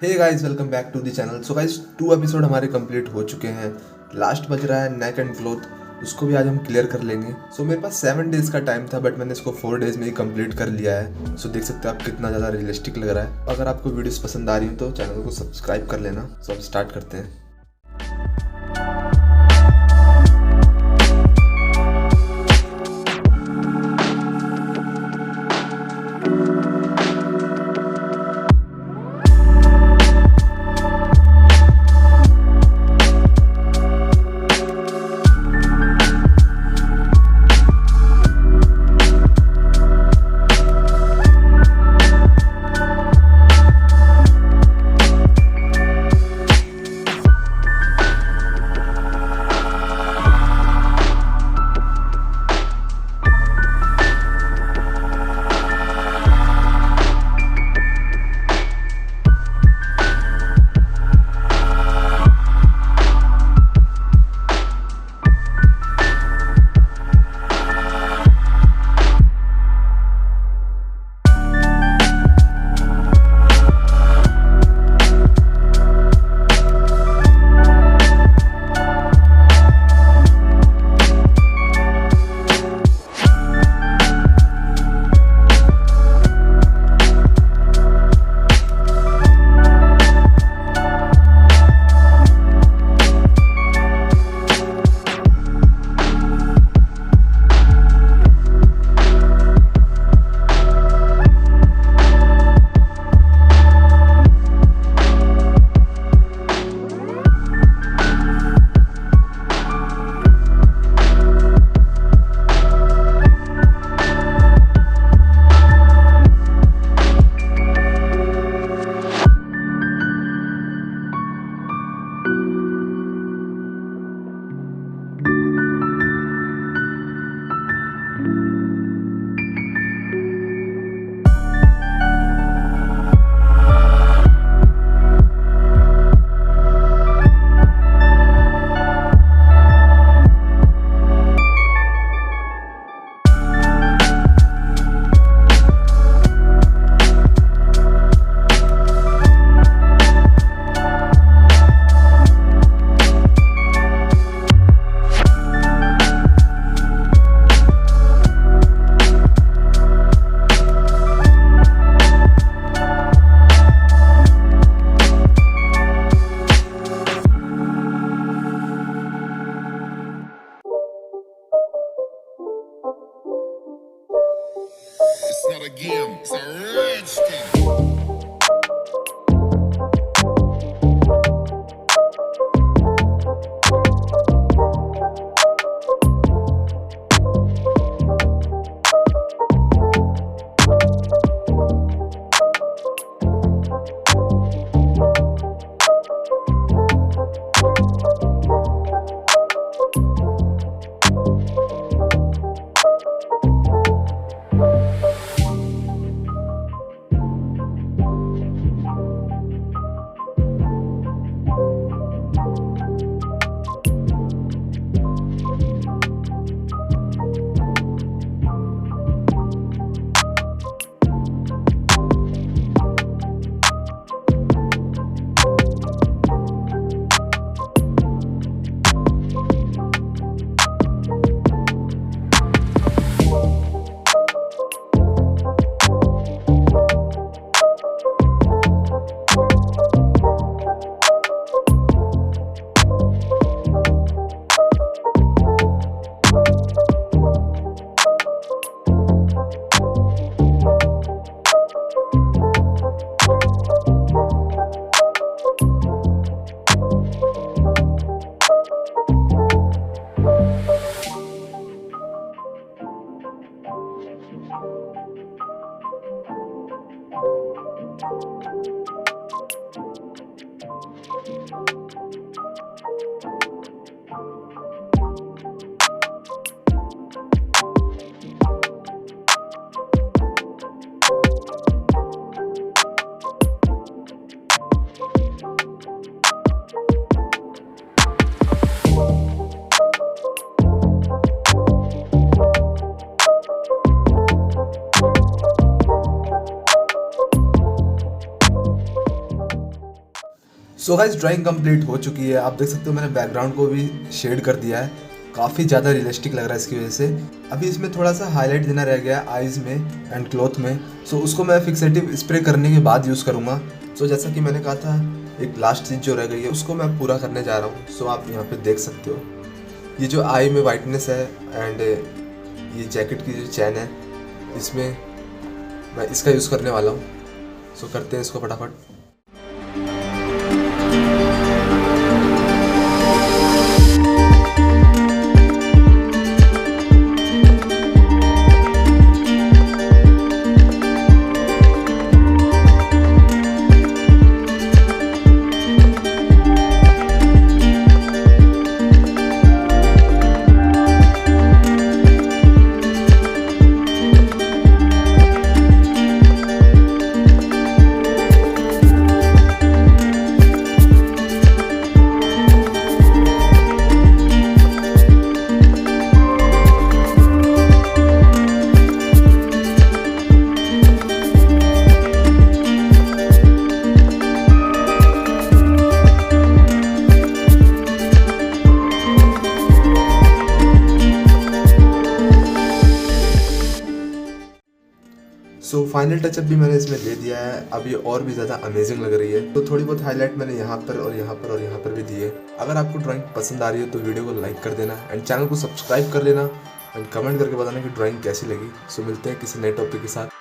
Hey guys, welcome back to the channel. So guys, 2 episode हमारे complete हो चुके हैं। लास्ट बज रहा है नेक एंड क्लोथ, उसको भी आज हम क्लियर कर लेंगे। सो मेरे पास 7 डेज का टाइम था, बट मैंने इसको 4 डेज में ही कंप्लीट कर लिया है। सो देख सकते हो आप कितना ज़्यादा रियलिस्टिक लग रहा है। अगर आपको वीडियोस पसंद आ रही हो तो चैनल को सब्सक्राइब कर लेना। सो अब स्टार्ट करते हैं। सो गाइस ड्राइंग कंप्लीट हो चुकी है। आप देख सकते हो मैंने बैकग्राउंड को भी शेड कर दिया है, काफ़ी ज़्यादा रियलिस्टिक लग रहा है इसकी वजह से। अभी इसमें थोड़ा सा हाईलाइट देना रह गया है आइज़ में एंड क्लॉथ में। सो उसको मैं फिक्सेटिव स्प्रे करने के बाद यूज़ करूँगा। सो जैसा कि मैंने कहा था, एक लास्ट चीज़ जो रह गई है उसको मैं पूरा करने जा रहा हूँ। सो आप यहाँ पे देख सकते हो ये जो आई में वाइटनेस है एंड ये जैकेट की जो चैन है, इसमें मैं इसका यूज़ करने वाला हूँ। सो करते हैं इसको फटाफट। सो फाइनल टचअप भी मैंने इसमें दे दिया है। अब ये और भी ज़्यादा अमेजिंग लग रही है। तो थोड़ी बहुत हाईलाइट मैंने यहाँ पर और यहाँ पर और यहाँ पर भी दी है। अगर आपको ड्राइंग पसंद आ रही है तो वीडियो को लाइक कर देना एंड चैनल को सब्सक्राइब कर लेना एंड कमेंट करके बताना कि ड्राइंग कैसी लगी। सो मिलते हैं किसी नए टॉपिक के साथ।